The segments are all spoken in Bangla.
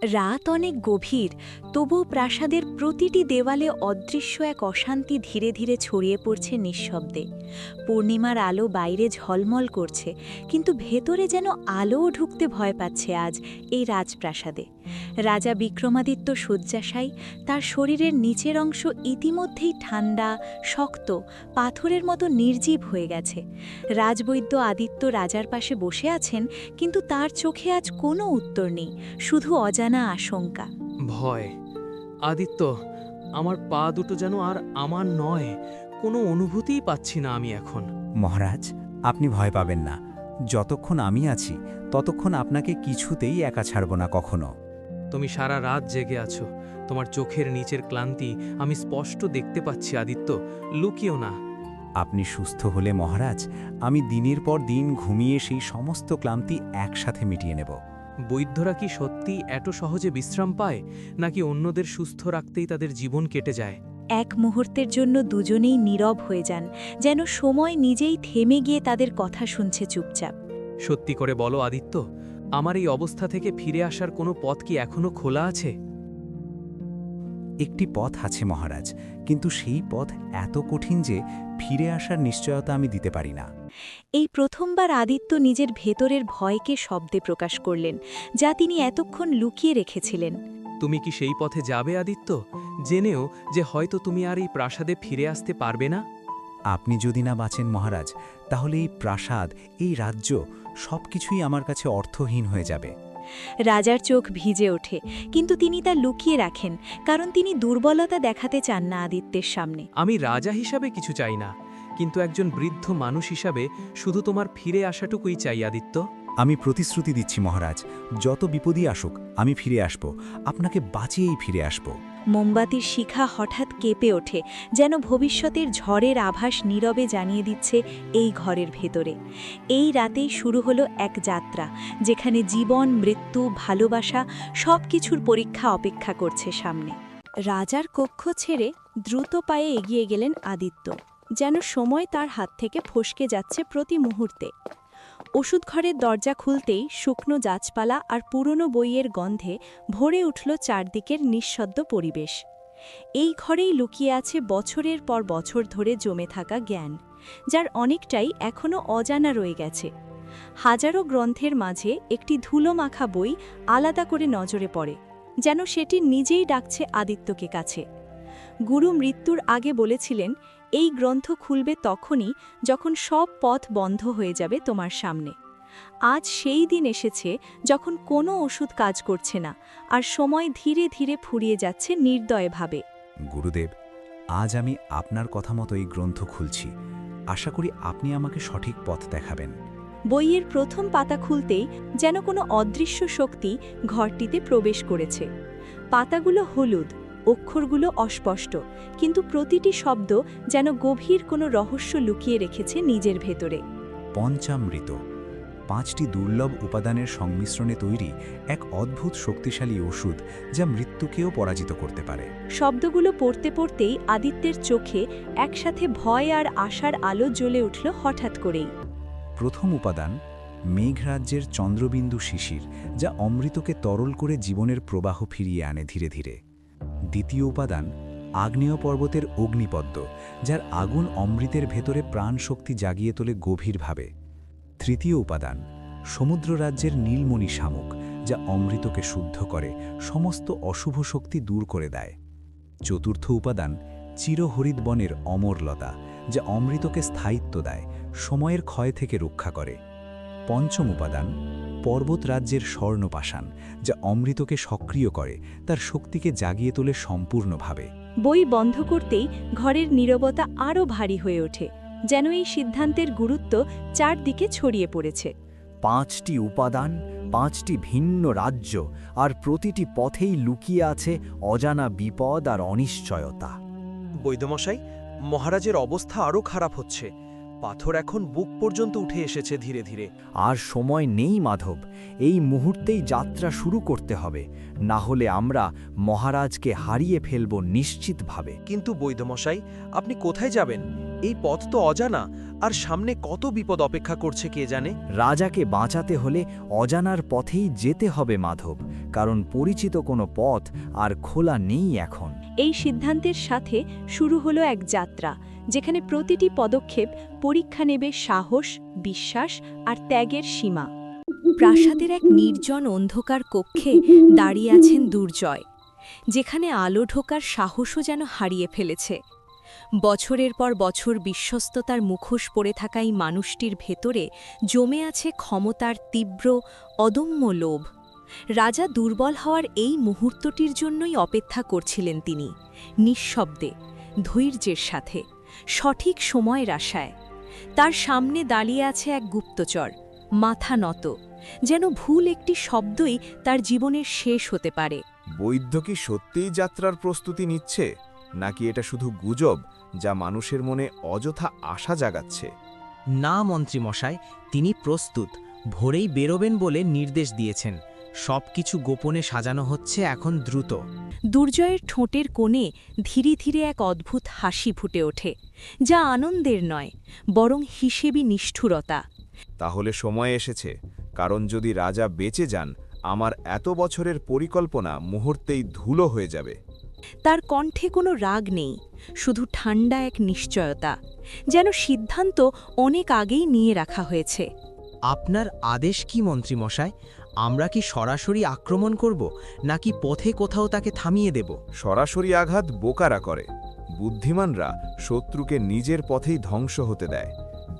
রাত অনেক গভীর, তবুও প্রাসাদের প্রতিটি দেওয়ালে অদৃশ্য এক অশান্তি ধীরে ধীরে ছড়িয়ে পড়ছে নিঃশব্দে। পূর্ণিমার আলো বাইরে ঝলমল করছে, কিন্তু ভেতরে যেন আলোও ঢুকতে ভয় পাচ্ছে আজ এই রাজপ্রাসাদে। রাজা বিক্রমাদিত্য শয্যাশায়ী, তার শরীরের নিচের অংশ ইতিমধ্যেই ঠান্ডা, শক্ত, পাথরের মতো নির্জীব হয়ে গেছে। রাজবৈদ্য আদিত্য রাজার পাশে বসে আছেন, কিন্তু তার চোখে আজ কোনো উত্তর নেই, শুধু অজানা আশঙ্কা। ভয়। আদিত্য, আমার পা দুটো যেন আর আমার নয়, কোনো অনুভূতিই পাচ্ছি না আমি এখন। মহারাজ, আপনি ভয় পাবেন না। যতক্ষণ আমি আছি ততক্ষণ আপনাকে কিছুতেই একা ছাড়ব না কখনো। তুমি সারা রাত জেগে আছো, তোমার চোখের নিচের ক্লান্তি আমি স্পষ্ট দেখতে পাচ্ছি আদিত্য, লুকিও না। আপনি সুস্থ হলে মহারাজ, আমি দিনের পর দিন ঘুমিয়ে সেই সমস্ত ক্লান্তি একসাথে মিটিয়ে নেব। বৈদ্যরা কি সত্যি এত সহজে বিশ্রাম পায়, নাকি অন্যদের সুস্থ রাখতেই তাদের জীবন কেটে যায়? এক মুহূর্তের জন্য দুজনেই নীরব হয়ে যান, যেন সময় নিজেই থেমে গিয়ে তাদের কথা শুনছে চুপচাপ। সত্যি করে বলো আদিত্য, আমার এই অবস্থা থেকে ফিরে আসার কোনো পথ কি এখনো খোলা আছে? একটি পথ আছে মহারাজ, কিন্তু সেই পথ এত কঠিন যে ফিরে আসার নিশ্চয়তা আমি দিতে পারি না। এই প্রথমবার আদিত্য নিজের ভেতরের ভয়কে শব্দে প্রকাশ করলেন, যা তিনি এতক্ষণ লুকিয়ে রেখেছিলেন। তুমি কি সেই পথে যাবে আদিত্য, জেনেও যে হয়তো তুমি আর এই প্রাসাদে ফিরে আসতে পারবে না? আপনি যদি না বাঁচেন মহারাজ, তাহলে এই প্রাসাদ, এই রাজ্য সবকিছুই আমার কাছে অর্থহীন হয়ে যাবে। রাজার চোখ ভিজে ওঠে, কিন্তু তিনি তা লুকিয়ে রাখেন, কারণ তিনি দুর্বলতা দেখাতে চান না আদিত্যের সামনে। আমি রাজা হিসাবে কিছু চাই না, কিন্তু একজন বৃদ্ধ মানুষ হিসাবে শুধু তোমার ফিরে আসাটুকুই চাই আদিত্য। আমি প্রতিশ্রুতি দিচ্ছি মহারাজ, যত বিপদই আসুক আমি ফিরে আসব, আপনাকে বাঁচিয়েই ফিরে আসব। মোমবাতির শিখা হঠাৎ কেঁপে ওঠে, যেন ভবিষ্যতের ঝড়ের আভাস নীরবে জানিয়ে দিচ্ছে এই ঘরের ভেতরে। এই রাতেই শুরু হলো এক যাত্রা, যেখানে জীবন, মৃত্যু, ভালোবাসা সবকিছুর পরীক্ষা অপেক্ষা করছে সামনে। রাজার কক্ষ ছেড়ে দ্রুত পায়ে এগিয়ে গেলেন আদিত্য, যেন সময় তার হাত থেকে ফসকে যাচ্ছে প্রতি মুহূর্তে। ওষুধ ঘরের দরজা খুলতেই শুকনো গাছপালা আর পুরনো বইয়ের গন্ধে ভরে উঠল চারদিকের নিঃশব্দ পরিবেশ। এই ঘরেই লুকিয়ে আছে বছরের পর বছর ধরে জমে থাকা জ্ঞান, যার অনেকটাই এখনও অজানা রয়ে গেছে। হাজারো গ্রন্থের মাঝে একটি ধুলোমাখা বই আলাদা করে নজরে পড়ে, যেন সেটি নিজেই ডাকছে আদিত্যকে কাছে। গুরু মৃত্যুর আগে বলেছিলেন, এই গ্রন্থ খুলবে তখনই যখন সব পথ বন্ধ হয়ে যাবে তোমার সামনে। আজ সেই দিন এসেছে যখন কোনো ওষুধ কাজ করছে না, আর সময় ধীরে ধীরে ফুরিয়ে যাচ্ছে নির্দয়ভাবে। গুরুদেব, আজ আমি আপনার কথা মতো এই গ্রন্থ খুলছি। আশা করি আপনি আমাকে সঠিক পথ দেখাবেন। বইয়ের প্রথম পাতা খুলতেই যেন কোনো অদৃশ্য শক্তি ঘরটিতে প্রবেশ করেছে। পাতাগুলো হলুদ, অক্ষরগুলো অস্পষ্ট, কিন্তু প্রতিটি শব্দ যেন গভীর কোনো রহস্য লুকিয়ে রেখেছে নিজের ভেতরে। পঞ্চামৃত, 5টি দুর্লভ উপাদানের সংমিশ্রণে তৈরি এক অদ্ভুত শক্তিশালী ওষুধ, যা মৃত্যুকেও পরাজিত করতে পারে। শব্দগুলো পড়তে পড়তেই আদিত্যের চোখে একসাথে ভয় আর আশার আলো জ্বলে উঠল হঠাৎ করেই। প্রথম উপাদান মেঘরাজ্যের চন্দ্রবিন্দু শিশির, যা অমৃতকে তরল করে জীবনের প্রবাহ ফিরিয়ে আনে ধীরে ধীরে। দ্বিতীয় উপাদান আগ্নেয় পর্বতের অগ্নিপদ্ম, যার আগুন অমৃতের ভেতরে প্রাণশক্তি জাগিয়ে তোলে গভীরভাবে। তৃতীয় উপাদান সমুদ্র রাজ্যের নীলমণি শামুক, যা অমৃতকে শুদ্ধ করে, সমস্ত অশুভ শক্তি দূর করে দেয়। চতুর্থ উপাদান চিরহরিৎ বনের অমরলতা, যা অমৃতকে স্থায়িত্ব দেয়, সময়ের ক্ষয় থেকে রক্ষা করে। পঞ্চম উপাদান পর্বত রাজ্যের স্বর্ণপাষাণ, যা অমৃতকে সক্রিয় করে, তার শক্তিকে জাগিয়ে তোলে সম্পূর্ণভাবে। বই বন্ধ করতেই ঘরের নীরবতা আরও ভারী হয়ে ওঠে, যেন এই সিদ্ধান্তের গুরুত্ব চারদিকে ছড়িয়ে পড়েছে। 5টি উপাদান, 5টি ভিন্ন রাজ্য, আর প্রতিটি পথেই লুকিয়ে আছে অজানা বিপদ আর অনিশ্চয়তা। বৈদ্যমশাই, মহারাজের অবস্থা আরও খারাপ হচ্ছে। পাথর এখন বুক পর্যন্ত উঠে এসেছে ধীরে ধীরে। আর সময় নেই মাধব, এই মুহূর্তেই যাত্রা শুরু করতে হবে, না হলে আমরা মহারাজকে হারিয়ে ফেলব নিশ্চিতভাবে। কিন্তু বৈদ্যমশাই, আপনি কোথায় যাবেন? এই পথ তো অজানা, আর সামনে কত বিপদ অপেক্ষা করছে কে জানে। রাজাকে বাঁচাতে হলে অজানার পথেই যেতে হবে মাধব, কারণ পরিচিত কোনো পথ আর খোলা নেই এখন। এই সিদ্ধান্তের সাথে শুরু হলো এক যাত্রা, যেখানে প্রতিটি পদক্ষেপ পরীক্ষা নেবে সাহস, বিশ্বাস আর ত্যাগের সীমা। প্রাসাদের এক নির্জন অন্ধকার কক্ষে দাঁড়িয়ে আছেন দুর্জয়, যেখানে আলো ঢোকার সাহসও যেন হারিয়ে ফেলেছে। বছরের পর বছর বিশ্বস্ততার মুখোশ পড়ে থাকা এই মানুষটির ভেতরে জমে আছে ক্ষমতার তীব্র, অদম্য লোভ। রাজা দুর্বল হওয়ার এই মুহূর্তটির জন্যই অপেক্ষা করছিলেন তিনি, নিঃশব্দে, ধৈর্যের সাথে, সঠিক সময়ের আশায়। তার সামনে দাঁড়িয়ে আছে এক গুপ্তচর, মাথা নত, যেন ভুল একটি শব্দই তার জীবনের শেষ হতে পারে। বৈদ্য কি সত্যিই যাত্রার প্রস্তুতি নিচ্ছে, নাকি এটা শুধু গুজব যা মানুষের মনে অযথা আশা জাগাচ্ছে? না মন্ত্রীমশাই, তিনি প্রস্তুত। ভোরেই বেরোবেন বলে নির্দেশ দিয়েছেন। সবকিছু গোপনে সাজানো হচ্ছে এখন, দ্রুত। দুর্জয়ের ঠোঁটের কোণে ধীরে ধীরে এক অদ্ভুত হাসি ফুটে ওঠে, যা আনন্দের নয়, বরং হিসেবি নিষ্ঠুরতা। তাহলে সময় এসেছে, কারণ যদি রাজা বেঁচে যান, আমার এত বছরের পরিকল্পনা মুহূর্তেই ধুলো হয়ে যাবে। তার কণ্ঠে কোনো রাগ নেই, শুধু ঠান্ডা এক নিশ্চয়তা, যেন সিদ্ধান্ত অনেক আগেই নিয়ে রাখা হয়েছে। আপনার আদেশ কি মন্ত্রীমশাই? আমরা কি সরাসরি আক্রমণ করব, নাকি পথে কোথাও তাকে থামিয়ে দেব? সরাসরি আঘাত বোকারা করে, বুদ্ধিমানরা শত্রুকে নিজের পথেই ধ্বংস হতে দেয়,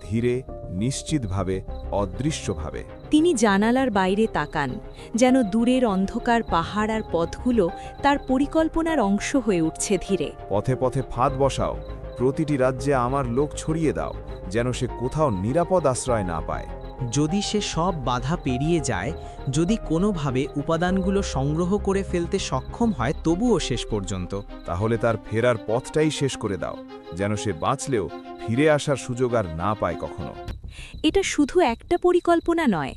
ধীরে, নিশ্চিতভাবে, অদৃশ্যভাবে। তিনি জানালার বাইরে তাকান, যেন দূরের অন্ধকার পাহাড় আর পথগুলো তার পরিকল্পনার অংশ হয়ে উঠছে ধীরে। পথে পথে ফাঁদ বসাও, প্রতিটি রাজ্যে আমার লোক ছড়িয়ে দাও, যেন সে কোথাও নিরাপদ আশ্রয় না পায়। যদি সে সব বাধা পেরিয়ে যায়, যদি কোনোভাবে উপাদানগুলো সংগ্রহ করে ফেলতে সক্ষম হয়, তবুও শেষ পর্যন্ত, তাহলে তার ফেরার পথটাই শেষ করে দাও, যেন সে বাঁচলেও ফিরে আসার সুযোগ আর না পায় কখনো। এটা শুধু একটা পরিকল্পনা নয়,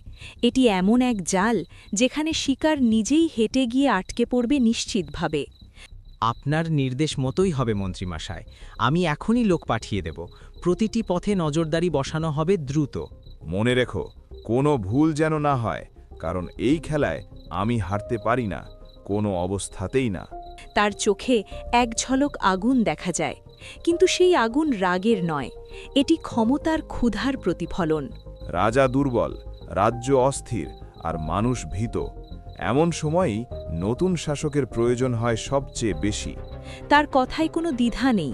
এটি এমন এক জাল যেখানে শিকার নিজেই হেঁটে গিয়ে আটকে পড়বে নিশ্চিতভাবে। আপনার নির্দেশ মতোই হবে মন্ত্রীমশাই। আমি এখনই লোক পাঠিয়ে দেব। প্রতিটি পথে নজরদারি বসানো হবে, দ্রুত। মনে রেখো, কোনো ভুল যেন না হয়, কারণ এই খেলায় আমি হারতে পারি না, কোনো অবস্থাতেই না। তার চোখে এক ঝলক আগুন দেখা যায়, কিন্তু সেই আগুন রাগের নয়, এটি ক্ষমতার ক্ষুধার প্রতিফলন। রাজা দুর্বল, রাজ্য অস্থির, আর মানুষ ভীত। এমন সময়ই নতুন শাসকের প্রয়োজন হয় সবচেয়ে বেশি। তার কথায় কোনো দ্বিধা নেই,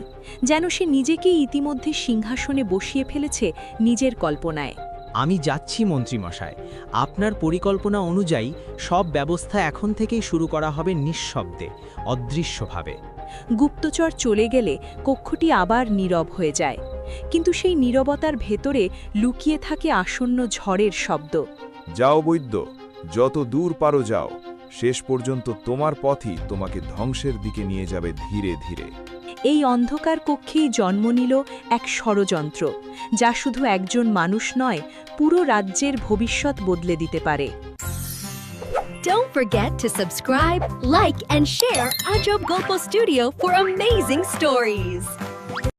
যেন সে নিজেকেই ইতিমধ্যে সিংহাসনে বসিয়ে ফেলেছে নিজের কল্পনায়। আমি যাচ্ছি মন্ত্রীমশাই। আপনার পরিকল্পনা অনুযায়ী সব ব্যবস্থা এখন থেকেই শুরু করা হবে, নিঃশব্দে, অদৃশ্যভাবে। গুপ্তচর চলে গেলে কক্ষটি আবার নীরব হয়ে যায়, কিন্তু সেই নীরবতার ভেতরে লুকিয়ে থাকে আসন্ন ঝড়ের শব্দ। যাও বৈদ্য, যত দূর পারো যাও, শেষ পর্যন্ত তোমার পথই তোমাকে ধ্বংসের দিকে নিয়ে যাবে ধীরে ধীরে। এই অন্ধকার কক্ষেই জন্ম নিল এক ষড়যন্ত্র, যা শুধু একজন মানুষ নয়, পুরো রাজ্যের ভবিষ্যৎ বদলে দিতে পারে। Don't forget to subscribe, like, and share Ajob Golpo Studio for amazing stories.